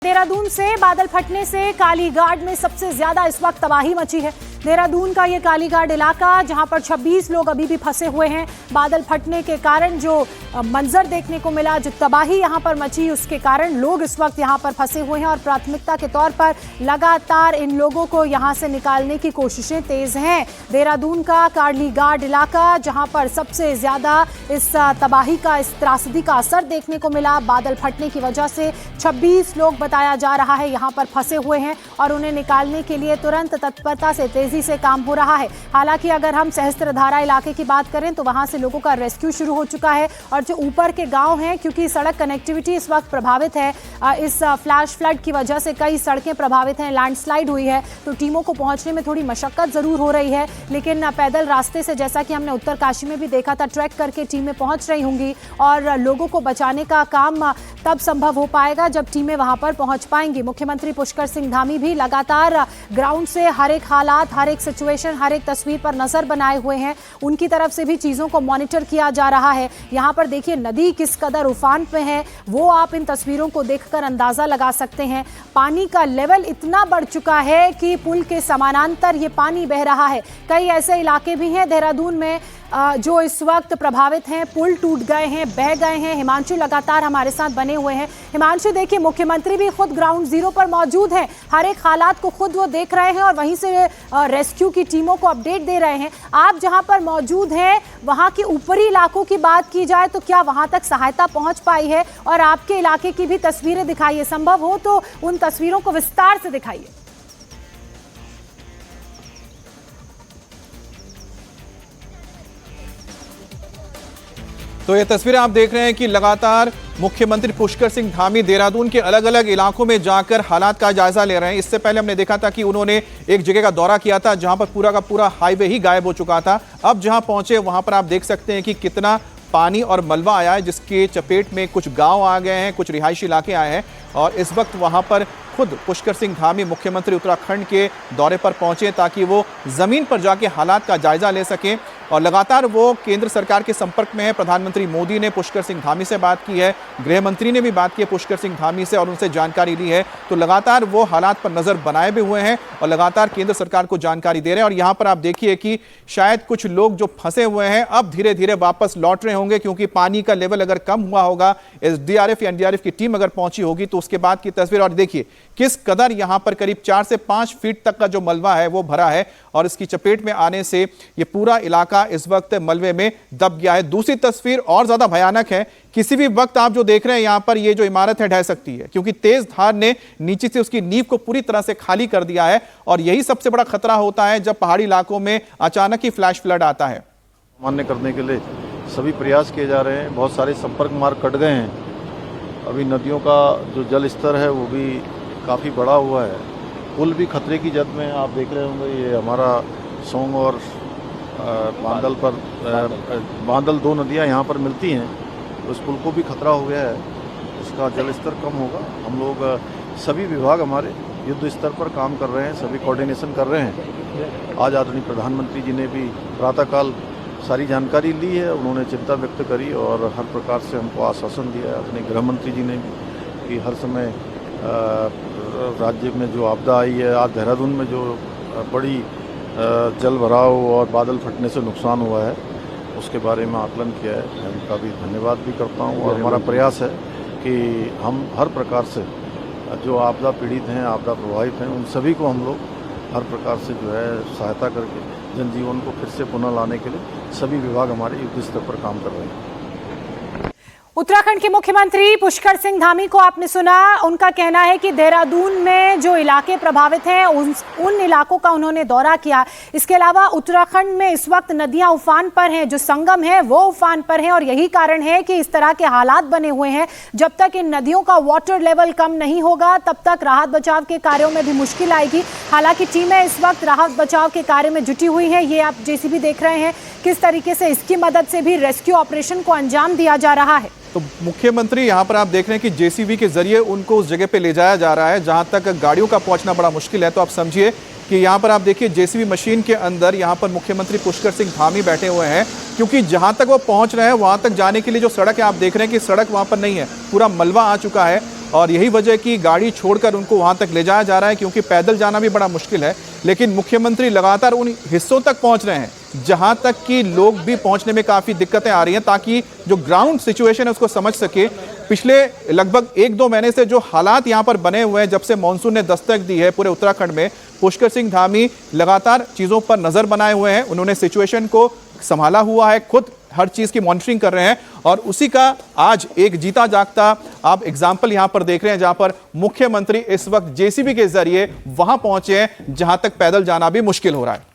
देहरादून से बादल फटने से कालीघाट में सबसे ज्यादा इस वक्त तबाही मची है। देहरादून का ये कालीघाट इलाका जहां पर 26 लोग अभी भी फंसे हुए हैं। बादल फटने के कारण जो मंजर देखने को मिला, जो तबाही यहां पर मची, उसके कारण लोग इस वक्त यहां पर फंसे हुए हैं और प्राथमिकता के तौर पर लगातार इन लोगों को यहां से निकालने की कोशिशें तेज हैं। देहरादून का कालीघाट इलाका जहां पर सबसे ज्यादा इस तबाही का, इस त्रासदी का असर देखने को मिला, बादल फटने की वजह से 26 लोग बताया जा रहा है यहां पर फंसे हुए हैं और उन्हें निकालने के लिए तुरंत तत्परता से, तेजी से काम हो रहा है। हालांकि अगर हम सहस्त्रधारा इलाके की बात करें तो वहां से लोगों का रेस्क्यू शुरू हो चुका है और जो ऊपर के गांव हैं, क्योंकि सड़क कनेक्टिविटी इस वक्त प्रभावित है, इस फ्लैश फ्लड की वजह से कई सड़कें प्रभावित हैं, लैंडस्लाइड हुई है, तो टीमों को पहुंचने में थोड़ी मशक्कत जरूर हो रही है। लेकिन पैदल रास्ते से, जैसा कि हमने उत्तरकाशी में भी देखा था, ट्रैक करके टीमें पहुंच रही होंगी और लोगों को बचाने का काम तब संभव हो पाएगा जब टीमें वहां पर पहुंच पाएंगी। मुख्यमंत्री पुष्कर सिंह धामी भी लगातार ग्राउंड से हर एक हालात, हर एक सिचुएशन, हर एक तस्वीर पर नजर बनाए हुए हैं। उनकी तरफ से भी चीजों को मॉनिटर किया जा रहा है। यहां पर देखिए नदी किस कदर उफान पे है, वो आप इन तस्वीरों को देखकर अंदाजा लगा सकते हैं। पानी का लेवल इतना बढ़ चुका है कि पुल के समानांतर ये पानी बह रहा है। कई ऐसे इलाके भी हैं देहरादून में जो इस वक्त प्रभावित हैं, पुल टूट गए हैं, बह गए हैं। हिमांशु लगातार हमारे साथ बने हुए हैं। हिमांशु, देखिए मुख्यमंत्री भी खुद ग्राउंड जीरो पर मौजूद हैं, हर एक हालात को खुद वो देख रहे हैं और वहीं से रेस्क्यू की टीमों को अपडेट दे रहे हैं। आप जहां पर मौजूद हैं, वहां के ऊपरी इलाकों की बात की जाए तो क्या वहां तक सहायता पहुंच पाई है? और आपके इलाके की भी तस्वीरें दिखाइए, संभव हो तो उन तस्वीरों को विस्तार से दिखाइए। तो ये तस्वीरें आप देख रहे हैं कि लगातार मुख्यमंत्री पुष्कर सिंह धामी देहरादून के अलग अलग इलाकों में जाकर हालात का जायजा ले रहे हैं। इससे पहले हमने देखा था कि उन्होंने एक जगह का दौरा किया था जहां पर पूरा का पूरा हाईवे ही गायब हो चुका था। अब जहां पहुंचे वहां पर आप देख सकते हैं कि कितना पानी और मलबा आया है, जिसके चपेट में कुछ गांव आ गए हैं, कुछ रिहायशी इलाके आए हैं और इस वक्त वहां पर खुद पुष्कर सिंह धामी मुख्यमंत्री उत्तराखंड के दौरे पर पहुंचे ताकि वो जमीन पर जाके हालात का जायजा ले सकें। और लगातार वो केंद्र सरकार के संपर्क में है। प्रधानमंत्री मोदी ने पुष्कर सिंह धामी से बात की है, गृह मंत्री ने भी बात की है पुष्कर सिंह धामी से और उनसे जानकारी ली है। तो लगातार वो हालात पर नजर बनाए भी हुए हैं और लगातार केंद्र सरकार को जानकारी दे रहे हैं। और यहाँ पर आप देखिए कि शायद कुछ लोग जो फंसे हुए हैं अब धीरे धीरे वापस लौट रहे होंगे, क्योंकि पानी का लेवल अगर कम हुआ होगा, एसडीआरएफ या एनडीआरएफ की टीम अगर पहुंची होगी तो उसके बाद की तस्वीर। और देखिए किस कदर यहां पर करीब 4 से 5 फीट तक का जो मलबा है वो भरा है और इसकी चपेट में आने से ये पूरा इलाका इस वक्त मलबे में दब गया है। दूसरी तस्वीर और ज्यादा भयानक है। किसी भी वक्त आप जो देख रहे हैं यहां पर ये जो इमारत है ढह सकती है, क्योंकि तेज धार ने नीचे से उसकी नींव को पूरी तरह से खाली कर दिया है। और यही सबसे बड़ा खतरा होता है जब पहाड़ी इलाकों में अचानक ही फ्लैश फ्लड आता है। सामान्य करने के लिए सभी प्रयास किए जा रहे हैं। बहुत सारे संपर्क मार्ग कट गए हैं। अभी नदियों का जो जल स्तर है वो भी काफ़ी बढ़ा हुआ है। पुल भी खतरे की जद में, आप देख रहे होंगे ये हमारा सोंग और बांदल पर, बांदल 2 नदियां यहाँ पर मिलती हैं, तो उस पुल को भी खतरा हो गया है। इसका जल स्तर कम होगा। हम लोग सभी विभाग हमारे युद्ध स्तर पर काम कर रहे हैं, सभी कोऑर्डिनेशन कर रहे हैं। आज आदरणीय प्रधानमंत्री जी ने भी प्रातःकाल सारी जानकारी ली है, उन्होंने चिंता व्यक्त करी और हर प्रकार से हमको आश्वासन दिया है। आदरणीय गृह मंत्री जी ने भी कि हर समय राज्य में जो आपदा आई है, आज देहरादून में जो बड़ी जल भराव और बादल फटने से नुकसान हुआ है, उसके बारे में आकलन किया है। मैं उनका भी धन्यवाद भी करता हूँ और हमारा प्रयास है कि हम हर प्रकार से जो आपदा पीड़ित हैं, आपदा प्रभावित हैं, उन सभी को हम लोग हर प्रकार से जो है सहायता करके जनजीवन को फिर से पुनः लाने के लिए सभी विभाग हमारे युद्ध स्तर पर काम कर रहे हैं। उत्तराखंड के मुख्यमंत्री पुष्कर सिंह धामी को आपने सुना। उनका कहना है कि देहरादून में जो इलाके प्रभावित हैं उन इलाकों का उन्होंने दौरा किया। इसके अलावा उत्तराखंड में इस वक्त नदियां उफान पर हैं, जो संगम है वो उफान पर है और यही कारण है कि इस तरह के हालात बने हुए हैं। जब तक इन नदियों का वाटर लेवल कम नहीं होगा तब तक राहत बचाव के कार्यों में भी मुश्किल आएगी। हालांकि टीमें इस वक्त राहत बचाव के कार्य में जुटी हुई हैं। ये आप जेसीबी देख रहे हैं किस तरीके से इसकी मदद से भी रेस्क्यू ऑपरेशन को अंजाम दिया जा रहा है। तो मुख्यमंत्री यहां पर आप देख रहे हैं कि जेसीबी के जरिए उनको उस जगह पे ले जाया जा रहा है जहां तक गाड़ियों का पहुंचना बड़ा मुश्किल है। तो आप समझिए कि यहां पर आप देखिए जेसीबी मशीन के अंदर यहां पर मुख्यमंत्री पुष्कर सिंह धामी बैठे हुए हैं, क्योंकि जहां तक वो पहुंच रहे हैं वहां तक जाने के लिए जो सड़क है आप देख रहे हैं कि सड़क वहां पर नहीं है, पूरा मलबा आ चुका है और यही वजह कि गाड़ी छोड़कर उनको वहां तक ले जाया जा रहा है, क्योंकि पैदल जाना भी बड़ा मुश्किल है। लेकिन मुख्यमंत्री लगातार उन हिस्सों तक पहुंच रहे हैं जहां तक कि लोग भी पहुंचने में काफी दिक्कतें आ रही हैं, ताकि जो ग्राउंड सिचुएशन है उसको समझ सके। पिछले लगभग 1-2 महीने से जो हालात यहां पर बने हुए हैं, जब से मॉनसून ने दस्तक दी है पूरे उत्तराखंड में, पुष्कर सिंह धामी लगातार चीजों पर नजर बनाए हुए हैं। उन्होंने सिचुएशन को संभाला हुआ है, खुद हर चीज की मॉनिटरिंग कर रहे हैं, और उसी का आज एक जीता जागता आप एग्जाम्पल यहां पर देख रहे हैं, जहां पर मुख्यमंत्री इस वक्त जेसीबी के जरिए वहां पहुंचे हैं जहां तक पैदल जाना भी मुश्किल हो रहा है।